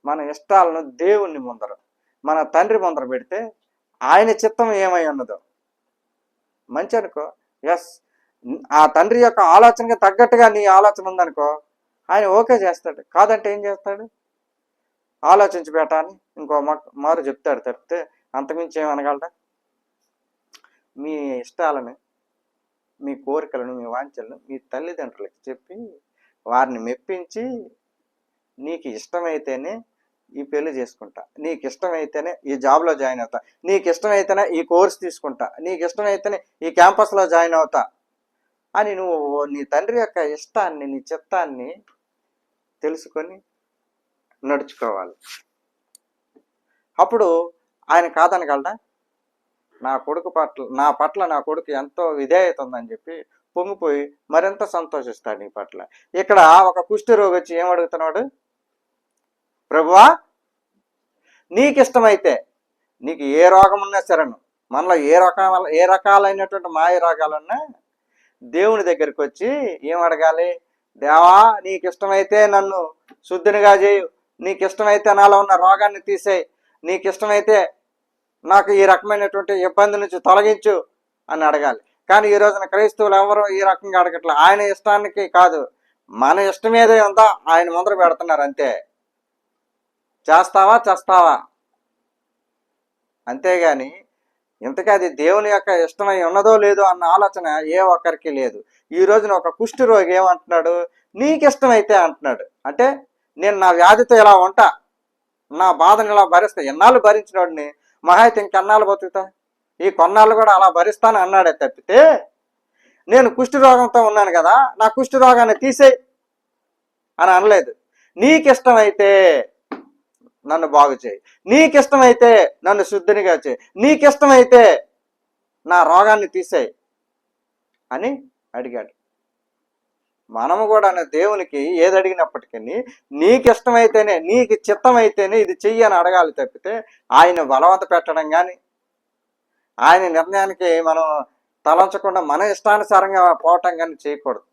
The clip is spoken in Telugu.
మన ఇష్టాలను దేవుని ముందర, మన తండ్రి ముందర పెడితే ఆయన చిత్తం ఏమై ఉన్నదో మంచి అనుకో, ఎస్, ఆ తండ్రి యొక్క ఆలోచనకి తగ్గట్టుగా నీ ఆలోచన ఉందనుకో, ఆయన ఓకే చేస్తాడు. కాదంటే ఏం చేస్తాడు? ఆలోచించి బేటా అని ఇంకో మారు చెప్తాడు తప్పితే అంతకుమించి ఏమనగలడా? మీ ఇష్టాలను, మీ కోరికలను, మీ వాంఛలను మీ తల్లిదండ్రులకి చెప్పి వారిని మెప్పించి, నీకు ఇష్టమైతేనే ఈ పెళ్లి చేసుకుంటా, నీకు ఇష్టమైతేనే ఈ జాబ్లో జాయిన్ అవుతా, నీకు ఇష్టమైతేనే ఈ కోర్స్ తీసుకుంటా, నీకు ఇష్టమైతేనే ఈ క్యాంపస్లో జాయిన్ అవుతా అని నువ్వు నీ తండ్రి యొక్క ఇష్టాన్ని, నీ చిత్తాన్ని తెలుసుకొని నడుచుకోవాలి. అప్పుడు ఆయన కాదనగలడా? నా పట్ల నా కొడుకు ఎంతో విధేయత ఉందని చెప్పి పొంగిపోయి మరింత సంతోషిస్తాడు నీ పట్ల. ఇక్కడ ఒక కుష్టి రోగి వచ్చి ఏమడుగుతున్నాడు? ప్రభువా, నీకు ఇష్టమైతే, నీకు ఏ రోగం ఉన్నా సరేను, మనలో ఏ రకాలైనటువంటి మాయ రోగాలున్నా దేవుని దగ్గరికి వచ్చి ఏం అడగాలి? దేవా, నీకు ఇష్టమైతే నన్ను శుద్ధినిగా చేయు, నీకు ఇష్టమైతే నాలో ఉన్న రోగాన్ని తీసేయి, నీకు ఇష్టమైతే నాకు ఈ రకమైనటువంటి ఇబ్బంది నుంచి తొలగించు అని అడగాలి. కానీ ఈ రోజున క్రైస్తవులు ఎవరు ఈ రకంగా అడగట్లే. ఆయన ఇష్టానికి కాదు, మన ఇష్టం ఏదో ఉందో ఆయన ముందర పెడుతున్నారు అంతే. చేస్తావా చేస్తావా, అంతేగాని ఇంతకీ అది దేవుని యొక్క ఇష్టమై ఉన్నదో లేదో అన్న ఆలోచన ఏ ఒక్కరికి లేదు. ఈ రోజున ఒక కుష్టి రోగి ఏమంటున్నాడు? నీకు ఇష్టమైతే అంటున్నాడు. అంటే నేను నా వ్యాధితో ఇలా ఉంటా, నా బాధను ఇలా భరిస్తా. ఎన్నాళ్ళు భరించినోడిని మహా అయితే ఇంకెన్నాళ్ళు బతుకుతా, ఈ కొన్నాళ్ళు కూడా అలా భరిస్తాను అన్నాడే తప్పితే, నేను కుష్టి రోగంతో ఉన్నాను కదా, నా కుష్టి రోగాన్ని తీసేయి అని అనలేదు. నీకు ఇష్టమైతే నన్ను బాగు చేయి, నీకు ఇష్టమైతే నన్ను శుద్ధినిగా చేయి, నీకు ఇష్టమైతే నా రోగాన్ని తీసేయి అని అడిగాడు. మనము కూడా దేవునికి ఏది అడిగినప్పటికీ నీకు ఇష్టమైతేనే, నీకు చిత్తమైతేనే ఇది చెయ్యి అని అడగాలి తప్పితే ఆయన బలవంత పెట్టడం కానీ, ఆయన నిర్ణయానికి మనం తలంచకుండా మన ఇష్టానుసారంగా పోవటం కానీ చేయకూడదు.